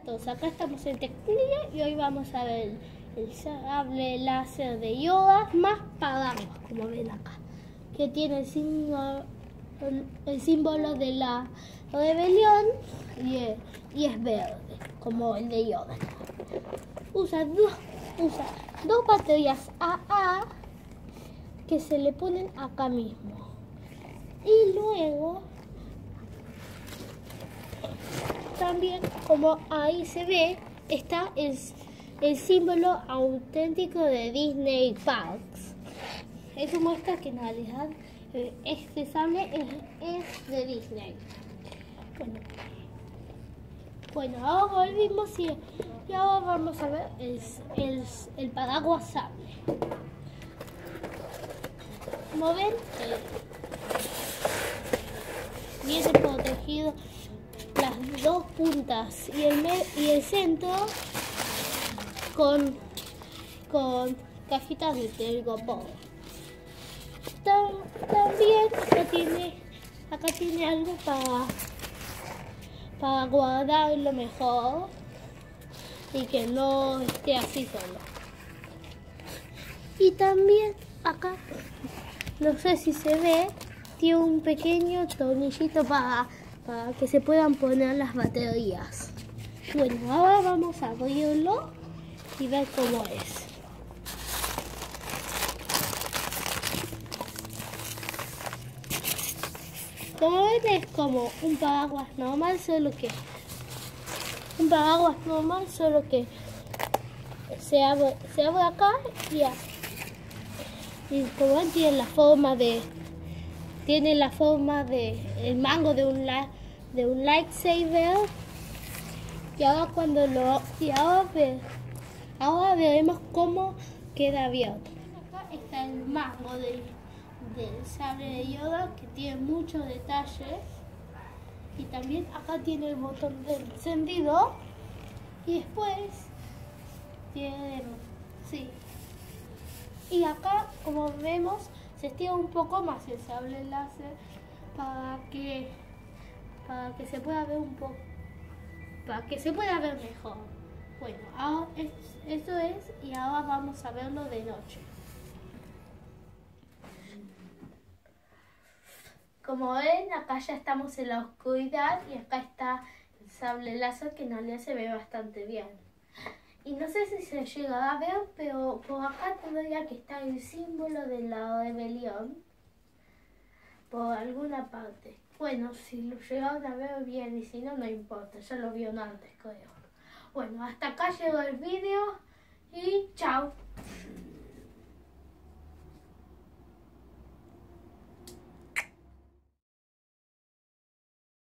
todos, acá estamos en Tecnología y hoy vamos a ver el sable láser de Yoda más Paraguas, como ven acá, que tiene el símbolo de la rebelión y es verde, como el de Yoda. Usa dos baterías AA que se le ponen acá mismo. Y luego también, como ahí se ve, está el símbolo auténtico de Disney Parks. Eso muestra que en realidad este sable es de Disney. Bueno, ahora volvimos y ahora vamos a ver el paraguas sable. Como ven, viene protegido las dos puntas y el centro con cajitas de telgopor. También acá tiene algo para guardarlo mejor y que no esté así solo. Y también acá, no sé si se ve, tiene un pequeño tornillito para que se puedan poner las baterías. Bueno, ahora vamos a abrirlo y ver cómo es. Como ven, es como un paraguas normal, solo que se abre acá y como ven tiene la forma de el mango de un lightsaber. Y ahora ahora veremos cómo queda abierto. Acá está el mango del sable de Yoda, que tiene muchos detalles. Y también acá tiene el botón de encendido. Y después tiene... sí. Y acá, como vemos, se estira un poco más el sable láser para que se pueda ver un poco, para que se pueda ver mejor. Bueno, ahora eso es, y ahora vamos a verlo de noche. Como ven, acá ya estamos en la oscuridad y acá está el sable láser, que en realidad se ve bastante bien. Y no sé si se llega a ver, pero por acá tendría que estar el símbolo de la rebelión por alguna parte. Bueno, si lo llegaron a ver bien, y si no, no importa, ya lo vieron antes, creo. Bueno, hasta acá llegó el vídeo y